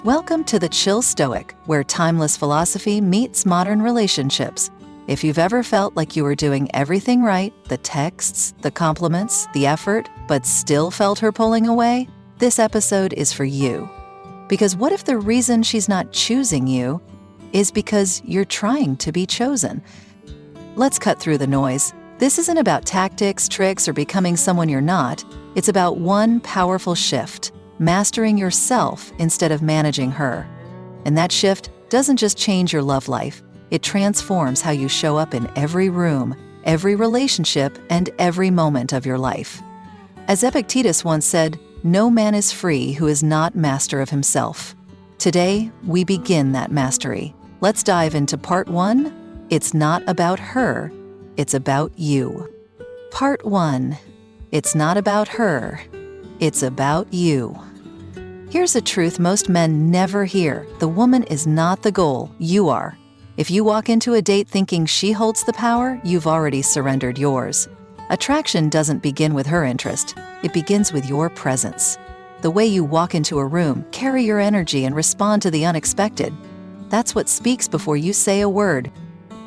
Welcome to the Chill Stoic, where timeless philosophy meets modern relationships. If you've ever felt like you were doing everything right, the texts, the compliments, the effort, but still felt her pulling away, this episode is for you. Because what if the reason she's not choosing you is because you're trying to be chosen? Let's cut through the noise. This isn't about tactics, tricks, or becoming someone you're not. It's about one powerful shift: mastering yourself instead of managing her. And that shift doesn't just change your love life, it transforms how you show up in every room, every relationship, and every moment of your life. As Epictetus once said, "No man is free who is not master of himself." Today, we begin that mastery. Let's dive into part 1. It's not about her, it's about you. Part 1. It's not about her, it's about you. Here's a truth most men never hear. The woman is not the goal, you are. If you walk into a date thinking she holds the power, you've already surrendered yours. Attraction doesn't begin with her interest, it begins with your presence. The way you walk into a room, carry your energy, and respond to the unexpected. That's what speaks before you say a word.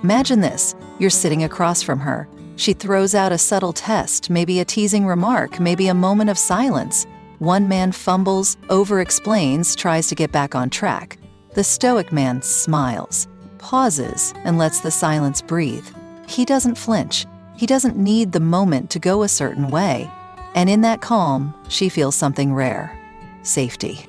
Imagine this, you're sitting across from her. She throws out a subtle test, maybe a teasing remark, maybe a moment of silence. One man fumbles, over-explains, tries to get back on track. The Stoic man smiles, pauses, and lets the silence breathe. He doesn't flinch. He doesn't need the moment to go a certain way. And in that calm, she feels something rare: safety.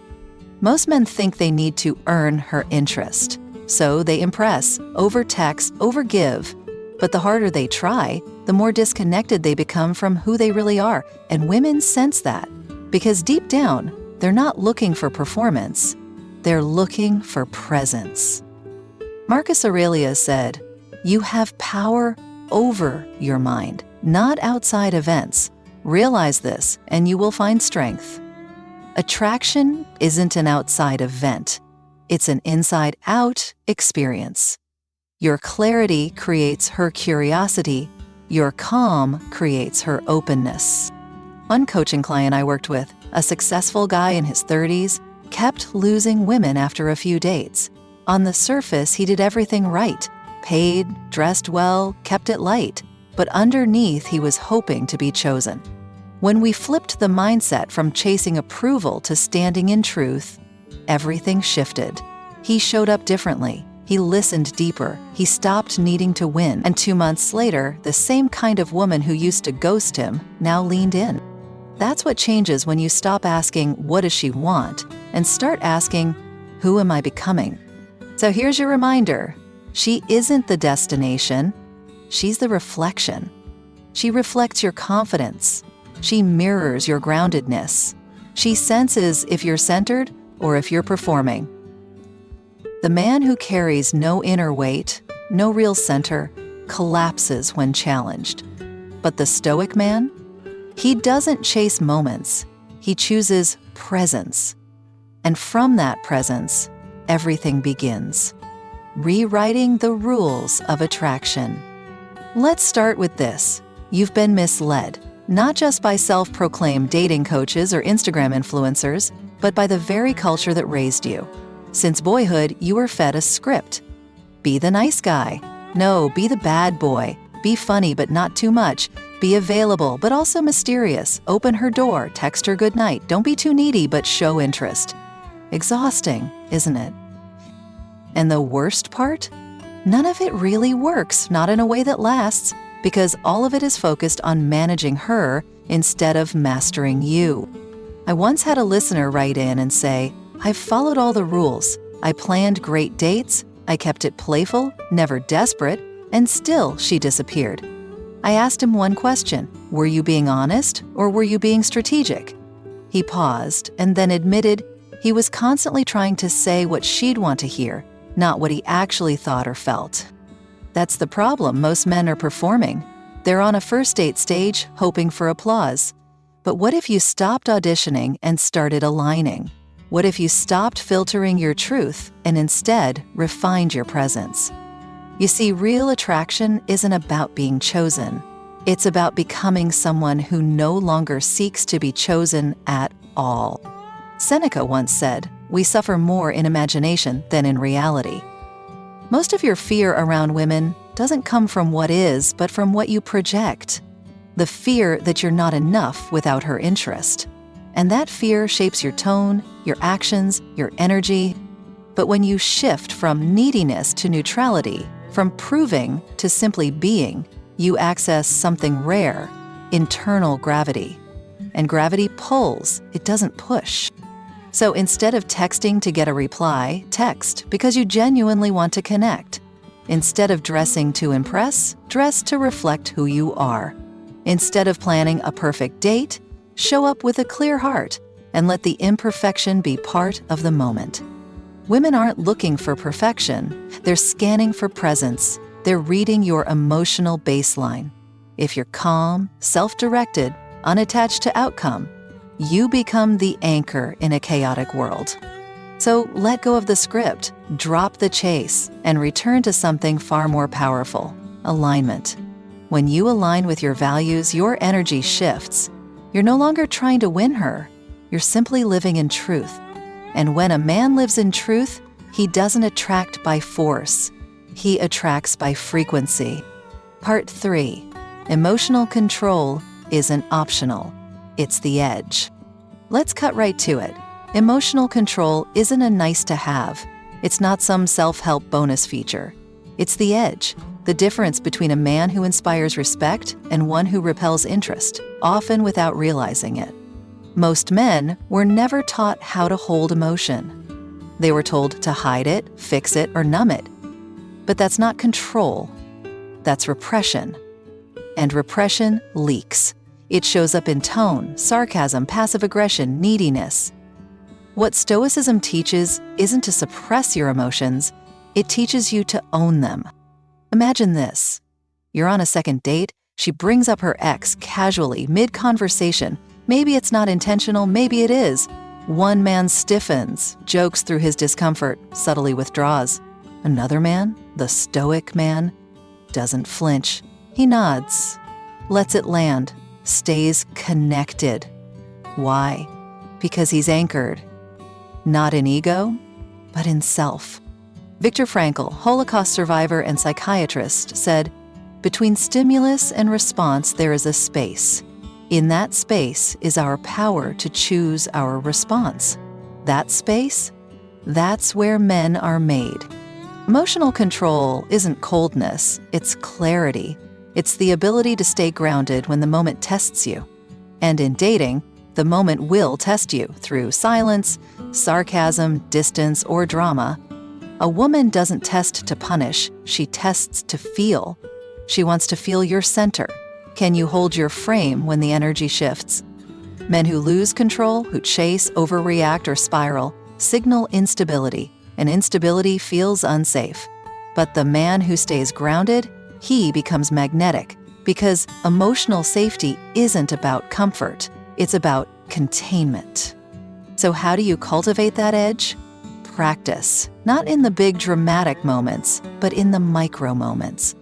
Most men think they need to earn her interest. So they impress, over-text, over-give. But the harder they try, the more disconnected they become from who they really are. And women sense that. Because deep down, they're not looking for performance. They're looking for presence. Marcus Aurelius said, "You have power over your mind, not outside events. Realize this, and you will find strength." Attraction isn't an outside event. It's an inside-out experience. Your clarity creates her curiosity. Your calm creates her openness. One coaching client I worked with, a successful guy in his 30s, kept losing women after a few dates. On the surface, he did everything right: paid, dressed well, kept it light. But underneath, he was hoping to be chosen. When we flipped the mindset from chasing approval to standing in truth, everything shifted. He showed up differently. He listened deeper. He stopped needing to win. And 2 months later, the same kind of woman who used to ghost him now leaned in. That's what changes when you stop asking, "What does she want?" and start asking, "Who am I becoming?" So here's your reminder. She isn't the destination. She's the reflection. She reflects your confidence. She mirrors your groundedness. She senses if you're centered or if you're performing. The man who carries no inner weight, no real center, collapses when challenged. But the Stoic man? He doesn't chase moments. He chooses presence. And from that presence, everything begins. Rewriting the rules of attraction. Let's start with this. You've been misled, not just by self-proclaimed dating coaches or Instagram influencers, but by the very culture that raised you. Since boyhood, you were fed a script. Be the nice guy. No, be the bad boy. Be funny, but not too much. Be available, but also mysterious. Open her door, text her goodnight. Don't be too needy, but show interest. Exhausting, isn't it? And the worst part? None of it really works, not in a way that lasts, because all of it is focused on managing her instead of mastering you. I once had a listener write in and say, "I've followed all the rules. I planned great dates. I kept it playful, never desperate, and still she disappeared." I asked him one question: were you being honest or were you being strategic? He paused and then admitted he was constantly trying to say what she'd want to hear, not what he actually thought or felt. That's the problem. Most men are performing. They're on a first date stage hoping for applause. But what if you stopped auditioning and started aligning? What if you stopped filtering your truth and instead refined your presence? You see, real attraction isn't about being chosen. It's about becoming someone who no longer seeks to be chosen at all. Seneca once said, We suffer more in imagination than in reality. Most of your fear around women doesn't come from what is, but from what you project. The fear that you're not enough without her interest. And that fear shapes your tone, your actions, your energy. But when you shift from neediness to neutrality, from proving to simply being, you access something rare, internal gravity. And gravity pulls, it doesn't push. So instead of texting to get a reply, text because you genuinely want to connect. Instead of dressing to impress, dress to reflect who you are. Instead of planning a perfect date, show up with a clear heart and let the imperfection be part of the moment. Women aren't looking for perfection, they're scanning for presence. They're reading your emotional baseline. If you're calm, self-directed, unattached to outcome, you become the anchor in a chaotic world. So let go of the script, drop the chase, and return to something far more powerful: alignment. When you align with your values, your energy shifts. You're no longer trying to win her, you're simply living in truth. And when a man lives in truth, he doesn't attract by force. He attracts by frequency. Part 3. Emotional control isn't optional. It's the edge. Let's cut right to it. Emotional control isn't a nice-to-have. It's not some self-help bonus feature. It's the edge, the difference between a man who inspires respect and one who repels interest, often without realizing it. Most men were never taught how to hold emotion. They were told to hide it, fix it, or numb it. But that's not control. That's repression. And repression leaks. It shows up in tone, sarcasm, passive aggression, neediness. What Stoicism teaches isn't to suppress your emotions, it teaches you to own them. Imagine this. You're on a second date, she brings up her ex casually, mid-conversation. Maybe it's not intentional, maybe it is. One man stiffens, jokes through his discomfort, subtly withdraws. Another man, the Stoic man, doesn't flinch. He nods, lets it land, stays connected. Why? Because he's anchored. Not in ego, but in self. Viktor Frankl, Holocaust survivor and psychiatrist, said, "Between stimulus and response there is a space. In that space is our power to choose our response. That space? That's where men are made." Emotional control isn't coldness, it's clarity. It's the ability to stay grounded when the moment tests you. And in dating, the moment will test you through silence, sarcasm, distance, or drama. A woman doesn't test to punish, she tests to feel. She wants to feel your center. Can you hold your frame when the energy shifts? Men who lose control, who chase, overreact, or spiral, signal instability, and instability feels unsafe. But the man who stays grounded, he becomes magnetic, because emotional safety isn't about comfort, it's about containment. So how do you cultivate that edge? Practice, not in the big dramatic moments, but in the micro moments.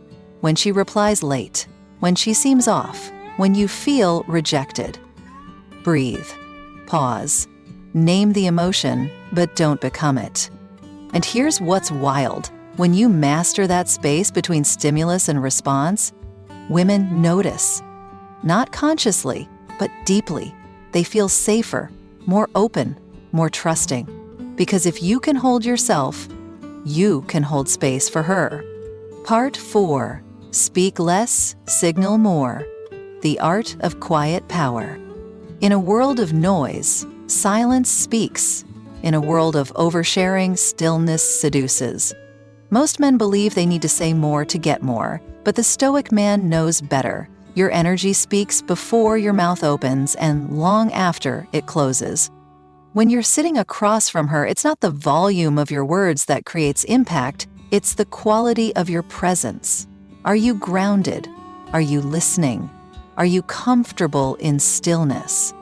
When she replies late, when she seems off, when you feel rejected. Breathe, pause, name the emotion, but don't become it. And here's what's wild. When you master that space between stimulus and response, women notice. Not consciously, but deeply. They feel safer, more open, more trusting. Because if you can hold yourself, you can hold space for her. Part 4. Speak less, signal more. The art of quiet power. In a world of noise, silence speaks. In a world of oversharing, stillness seduces. Most men believe they need to say more to get more, but the Stoic man knows better. Your energy speaks before your mouth opens and long after it closes. When you're sitting across from her, it's not the volume of your words that creates impact, it's the quality of your presence. Are you grounded? Are you listening? Are you comfortable in stillness?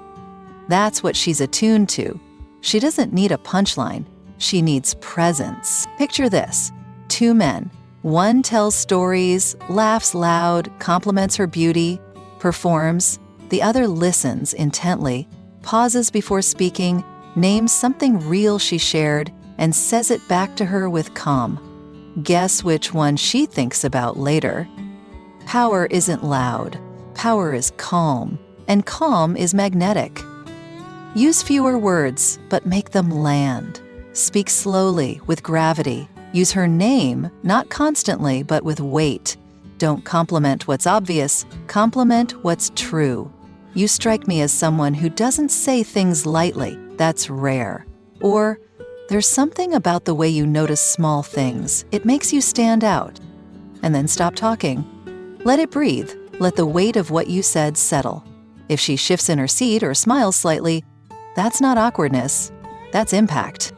That's what she's attuned to. She doesn't need a punchline. She needs presence. Picture this. 2 men. One tells stories, laughs loud, compliments her beauty, performs. The other listens intently, pauses before speaking, names something real she shared, and says it back to her with calm. Guess which one she thinks about later. Power isn't loud. Power is calm, and calm is magnetic. Use fewer words, but make them land. Speak slowly, with gravity. Use her name, not constantly, but with weight. Don't compliment what's obvious, compliment what's true. You strike me as someone who doesn't say things lightly. That's rare. Or, there's something about the way you notice small things. It makes you stand out. And then stop talking. Let it breathe. Let the weight of what you said settle. If she shifts in her seat or smiles slightly, that's not awkwardness. That's impact.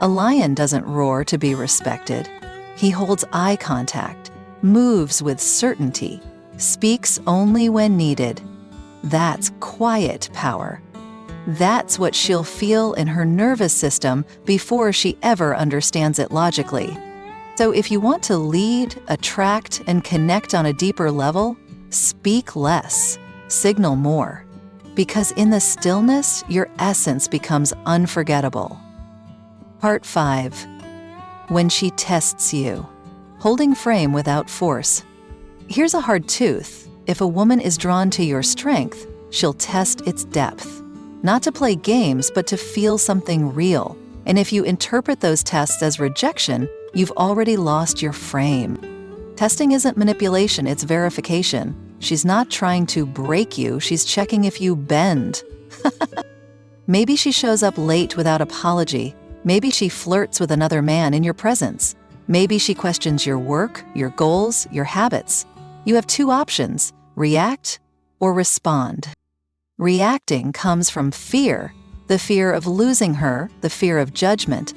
A lion doesn't roar to be respected. He holds eye contact, moves with certainty, speaks only when needed. That's quiet power. That's what she'll feel in her nervous system before she ever understands it logically. So if you want to lead, attract, and connect on a deeper level, speak less, signal more. Because in the stillness, your essence becomes unforgettable. Part 5. When she tests you. Holding frame without force. Here's a hard truth. If a woman is drawn to your strength, she'll test its depth. Not to play games, but to feel something real. And if you interpret those tests as rejection, you've already lost your frame. Testing isn't manipulation, it's verification. She's not trying to break you, she's checking if you bend. Maybe she shows up late without apology. Maybe she flirts with another man in your presence. Maybe she questions your work, your goals, your habits. You have two options: react or respond. Reacting comes from fear, the fear of losing her, the fear of judgment.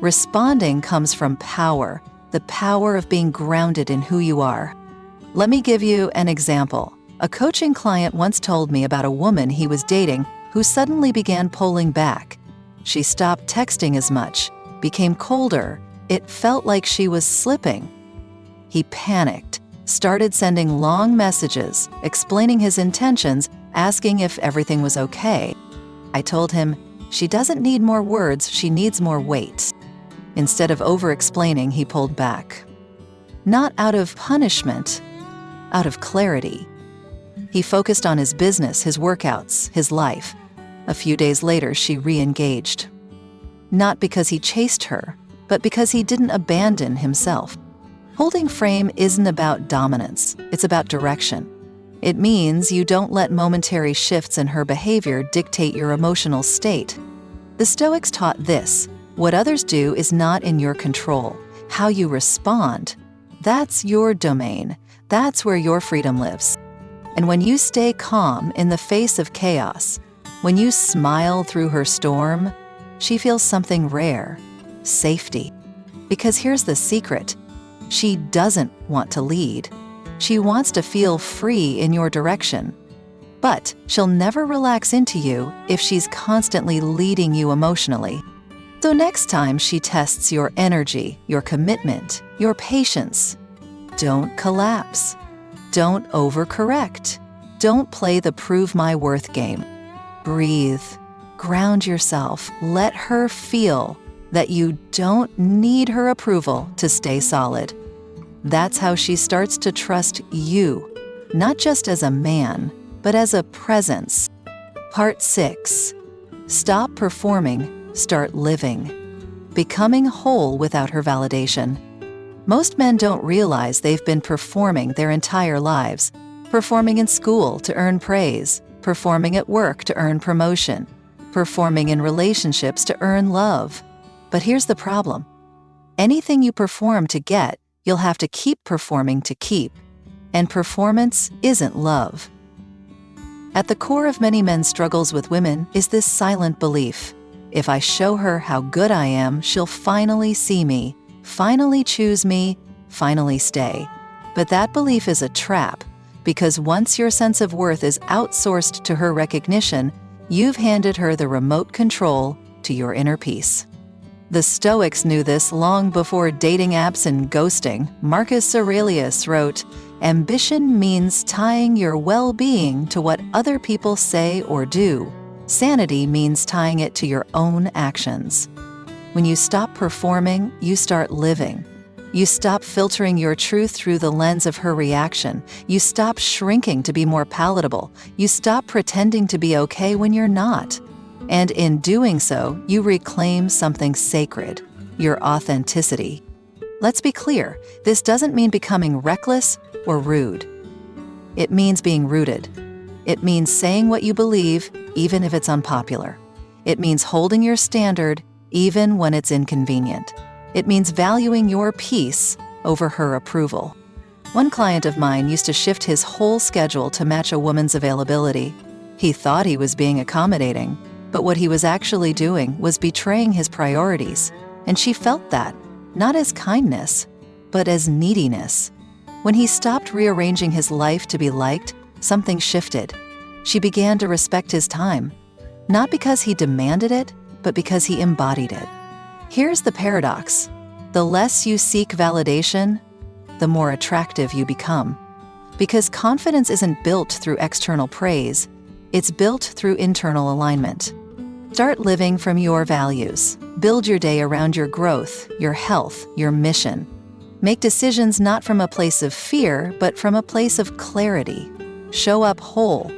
Responding comes from power, the power of being grounded in who you are. Let me give you an example. A coaching client once told me about a woman he was dating who suddenly began pulling back. She stopped texting as much, became colder. It felt like she was slipping. He panicked, started sending long messages, explaining his intentions, asking if everything was okay. I told him, she doesn't need more words, she needs more weight. Instead of over-explaining, he pulled back. Not out of punishment, out of clarity. He focused on his business, his workouts, his life. A few days later, she re-engaged. Not because he chased her, but because he didn't abandon himself. Holding frame isn't about dominance, it's about direction. It means you don't let momentary shifts in her behavior dictate your emotional state. The Stoics taught this: what others do is not in your control. How you respond, that's your domain. That's where your freedom lives. And when you stay calm in the face of chaos, when you smile through her storm, she feels something rare: safety. Because here's the secret: she doesn't want to lead. She wants to feel free in your direction. But she'll never relax into you if she's constantly leading you emotionally. So next time she tests your energy, your commitment, your patience, don't collapse. Don't overcorrect. Don't play the prove my worth game. Breathe. Ground yourself. Let her feel that you don't need her approval to stay solid. That's how she starts to trust you, not just as a man, but as a presence. Part 6. Stop performing, start living. Becoming whole without her validation. Most men don't realize they've been performing their entire lives. Performing in school to earn praise, performing at work to earn promotion, performing in relationships to earn love. But here's the problem. Anything you perform to get, you'll have to keep performing to keep. And performance isn't love. At the core of many men's struggles with women is this silent belief: if I show her how good I am, she'll finally see me, finally choose me, finally stay. But that belief is a trap, because once your sense of worth is outsourced to her recognition, you've handed her the remote control to your inner peace. The Stoics knew this long before dating apps and ghosting. Marcus Aurelius wrote, "Ambition means tying your well-being to what other people say or do. Sanity means tying it to your own actions. When you stop performing, you start living. You stop filtering your truth through the lens of her reaction. You stop shrinking to be more palatable. You stop pretending to be okay when you're not. And in doing so, you reclaim something sacred, your authenticity. Let's be clear, this doesn't mean becoming reckless or rude. It means being rooted. It means saying what you believe, even if it's unpopular. It means holding your standard, even when it's inconvenient. It means valuing your peace over her approval. One client of mine used to shift his whole schedule to match a woman's availability. He thought he was being accommodating, but what he was actually doing was betraying his priorities, and she felt that, not as kindness, but as neediness. When he stopped rearranging his life to be liked, something shifted. She began to respect his time, not because he demanded it, but because he embodied it. Here's the paradox. The less you seek validation, the more attractive you become. Because confidence isn't built through external praise, it's built through internal alignment. Start living from your values. Build your day around your growth, your health, your mission. Make decisions not from a place of fear, but from a place of clarity. Show up whole,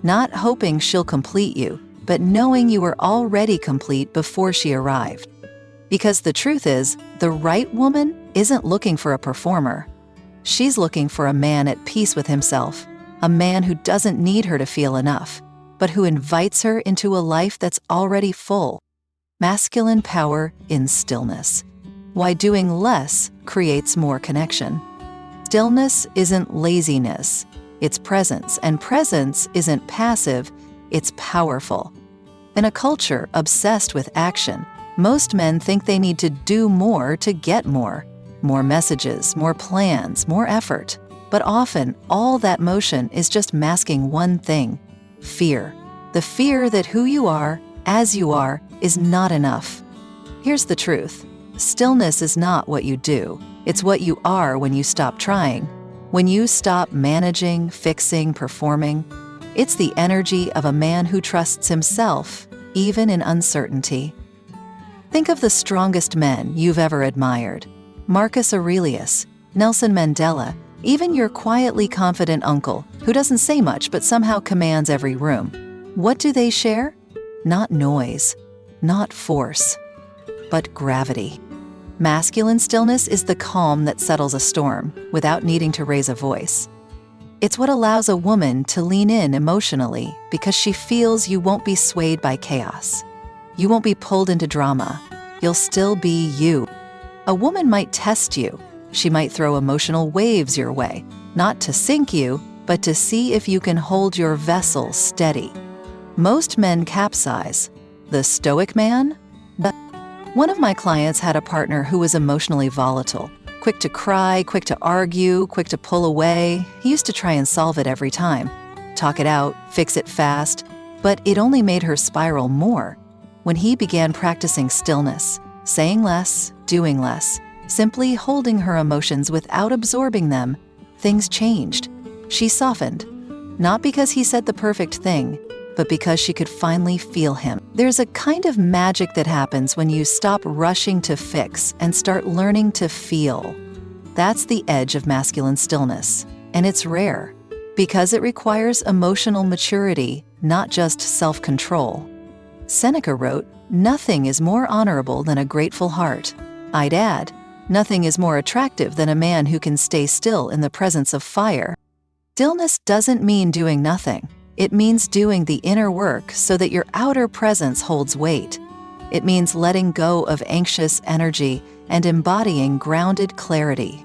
not hoping she'll complete you, but knowing you were already complete before she arrived. Because the truth is, the right woman isn't looking for a performer. She's looking for a man at peace with himself, a man who doesn't need her to feel enough, but who invites her into a life that's already full. Masculine power in stillness. Why doing less creates more connection. Stillness isn't laziness, it's presence, and presence isn't passive, it's powerful. In a culture obsessed with action, most men think they need to do more to get more. More messages, more plans, more effort. But often, all that motion is just masking one thing: fear. The fear that who you are, as you are, is not enough. Here's the truth. Stillness is not what you do. It's what you are when you stop trying. When you stop managing, fixing, performing. It's the energy of a man who trusts himself, even in uncertainty. Think of the strongest men you've ever admired. Marcus Aurelius, Nelson Mandela, even your quietly confident uncle, who doesn't say much but somehow commands every room. What do they share? Not noise, not force, but gravity. Masculine stillness is the calm that settles a storm without needing to raise a voice. It's what allows a woman to lean in emotionally because she feels you won't be swayed by chaos. You won't be pulled into drama. You'll still be you. A woman might test you. She might throw emotional waves your way, not to sink you, but to see if you can hold your vessel steady. Most men capsize. The Stoic man? But one of my clients had a partner who was emotionally volatile. Quick to cry, quick to argue, quick to pull away. He used to try and solve it every time. Talk it out, fix it fast. But it only made her spiral more. When he began practicing stillness, saying less, doing less, simply holding her emotions without absorbing them, things changed. She softened, not because he said the perfect thing, but because she could finally feel him. There's a kind of magic that happens when you stop rushing to fix and start learning to feel. That's the edge of masculine stillness, and it's rare, because it requires emotional maturity, not just self-control. Seneca wrote, "Nothing is more honorable than a grateful heart." I'd add, nothing is more attractive than a man who can stay still in the presence of fire. Stillness doesn't mean doing nothing. It means doing the inner work so that your outer presence holds weight. It means letting go of anxious energy and embodying grounded clarity.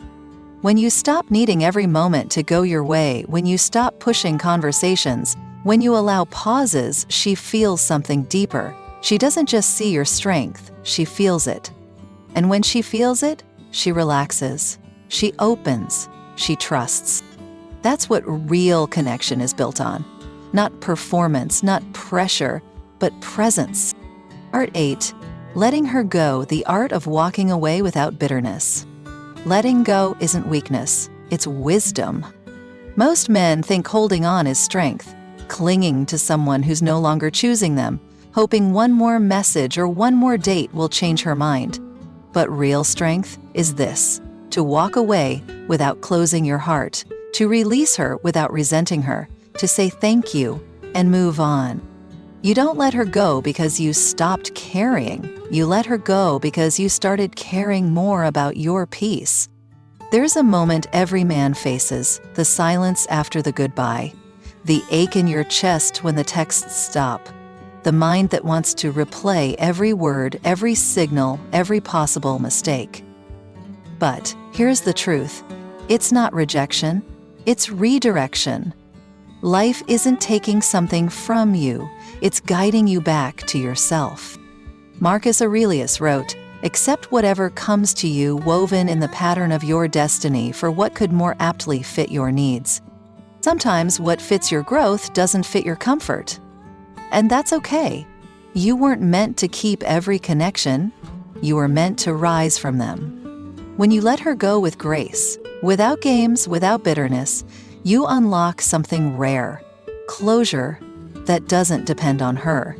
When you stop needing every moment to go your way, when you stop pushing conversations, when you allow pauses, she feels something deeper. She doesn't just see your strength, she feels it. And when she feels it, she relaxes, she opens, she trusts. That's what real connection is built on. Not performance, not pressure, but presence. Art 8. Letting her go, the art of walking away without bitterness. Letting go isn't weakness, it's wisdom. Most men think holding on is strength. clinging to someone who's no longer choosing them, hoping one more message or one more date will change her mind. But real strength is this: to walk away without closing your heart, to release her without resenting her, to say thank you and move on. You don't let her go because you stopped caring. You let her go because you started caring more about your peace. There's a moment every man faces: the silence after the goodbye, the ache in your chest when the texts stop, the mind that wants to replay every word, every signal, every possible mistake. But here's the truth: it's not rejection, it's redirection. Life isn't taking something from you, it's guiding you back to yourself. Marcus Aurelius wrote, "Accept whatever comes to you woven in the pattern of your destiny for what could more aptly fit your needs." Sometimes what fits your growth doesn't fit your comfort. And that's okay. You weren't meant to keep every connection. You were meant to rise from them. When you let her go with grace, without games, without bitterness, you unlock something rare: closure that doesn't depend on her.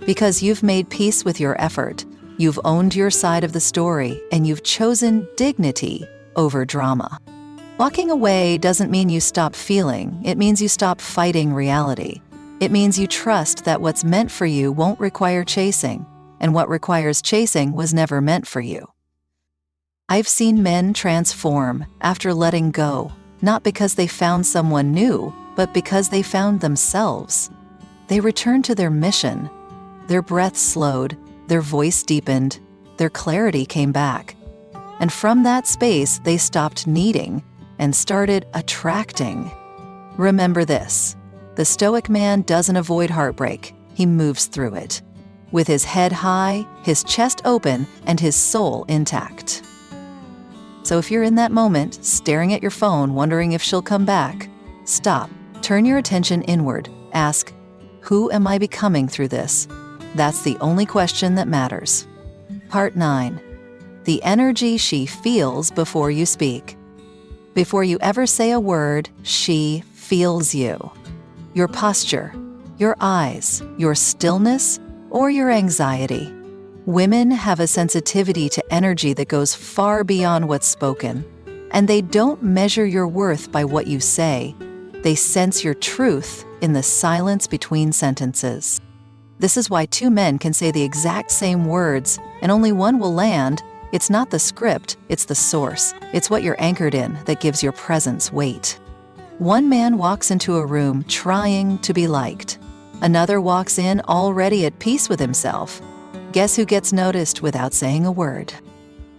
Because you've made peace with your effort, you've owned your side of the story, and you've chosen dignity over drama. Walking away doesn't mean you stop feeling. It means you stop fighting reality. It means you trust that what's meant for you won't require chasing, and what requires chasing was never meant for you. I've seen men transform after letting go, not because they found someone new, but because they found themselves. They returned to their mission. Their breath slowed, their voice deepened, their clarity came back. And from that space, they stopped needing and started attracting. Remember this: the Stoic man doesn't avoid heartbreak, he moves through it, with his head high, his chest open, and his soul intact. So if you're in that moment, staring at your phone, wondering if she'll come back, stop, turn your attention inward, ask, who am I becoming through this? That's the only question that matters. Part 9. The energy she feels before you speak. Before you ever say a word, she feels you. Your posture, your eyes, your stillness, or your anxiety. Women have a sensitivity to energy that goes far beyond what's spoken, and they don't measure your worth by what you say. They sense your truth in the silence between sentences. This is why two men can say the exact same words, and only one will land. It's not the script, it's the source. It's what you're anchored in that gives your presence weight. One man walks into a room trying to be liked. Another walks in already at peace with himself. Guess who gets noticed without saying a word?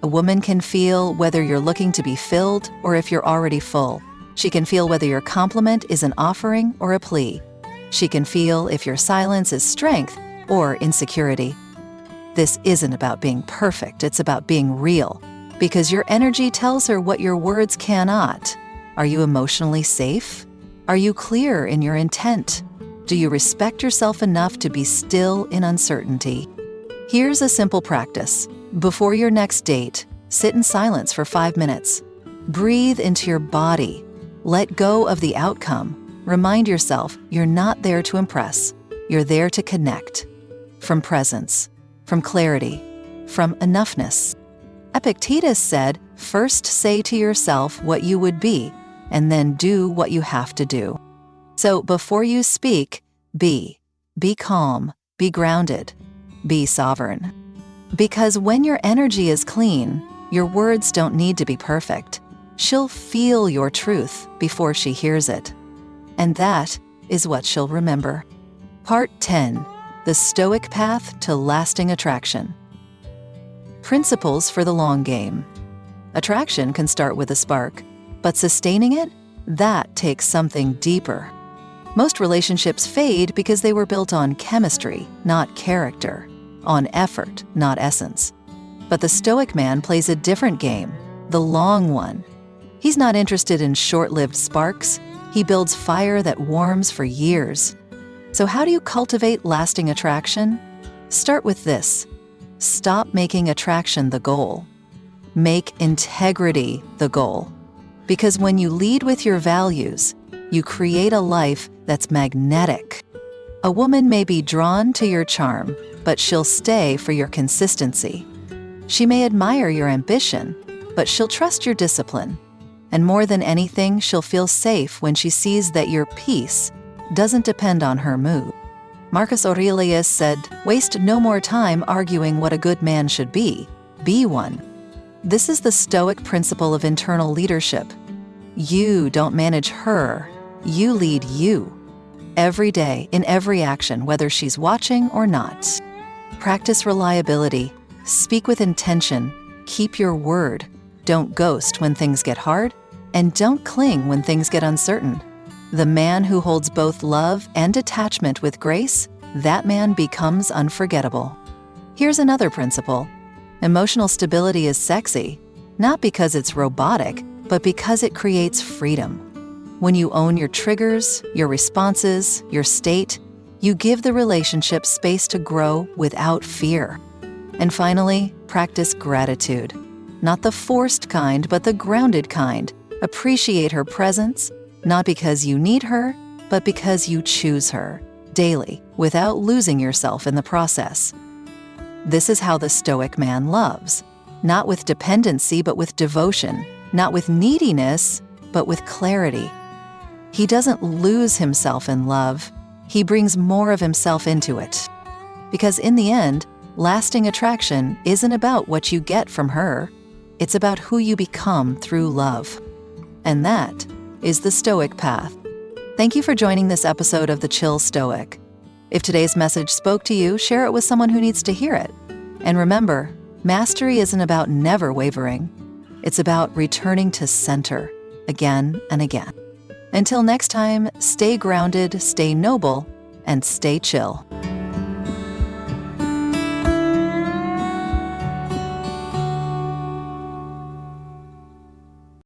A woman can feel whether you're looking to be filled or if you're already full. She can feel whether your compliment is an offering or a plea. She can feel if your silence is strength or insecurity. This isn't about being perfect, it's about being real, because your energy tells her what your words cannot. Are you emotionally safe? Are you clear in your intent? Do you respect yourself enough to be still in uncertainty? Here's a simple practice. Before your next date, sit in silence for 5 minutes. Breathe into your body. Let go of the outcome. Remind yourself you're not there to impress. You're there to connect. From presence, from clarity, from enoughness. Epictetus said, first say to yourself what you would be, and then do what you have to do. So before you speak, be calm, be grounded, be sovereign. Because when your energy is clean, your words don't need to be perfect. She'll feel your truth before she hears it. And that is what she'll remember. Part 10. The Stoic Path to Lasting Attraction. Principles for the long game. Attraction can start with a spark, but sustaining it, that takes something deeper. Most relationships fade because they were built on chemistry, not character, on effort, not essence. But the Stoic man plays a different game, the long one. He's not interested in short-lived sparks. He builds fire that warms for years. So how do you cultivate lasting attraction? Start with this. Stop making attraction the goal. Make integrity the goal. Because when you lead with your values, You create a life that's magnetic. A woman may be drawn to your charm, but she'll stay for your consistency. She may admire your ambition, but she'll trust your discipline. And more than anything, she'll feel safe when she sees that your peace doesn't depend on her mood. Marcus Aurelius said, "Waste no more time arguing what a good man should be one." This is the Stoic principle of internal leadership. You don't manage her, you lead you. Every day, in every action, whether she's watching or not. Practice reliability, speak with intention, keep your word, don't ghost when things get hard, and don't cling when things get uncertain. The man who holds both love and detachment with grace, that man becomes unforgettable. Here's another principle. Emotional stability is sexy, not because it's robotic, but because it creates freedom. When you own your triggers, your responses, your state, you give the relationship space to grow without fear. And finally, practice gratitude. Not the forced kind, but the grounded kind. Appreciate her presence, not because you need her, but because you choose her, daily, without losing yourself in the process. This is how the Stoic man loves. Not with dependency, but with devotion. Not with neediness, but with clarity. He doesn't lose himself in love. He brings more of himself into it. Because in the end, lasting attraction isn't about what you get from her. It's about who you become through love. And that is the Stoic path. Thank you for joining this episode of The Chill Stoic. If today's message spoke to you, share it with someone who needs to hear it. And remember, mastery isn't about never wavering. It's about returning to center again and again. Until next time, stay grounded, stay noble, and stay chill.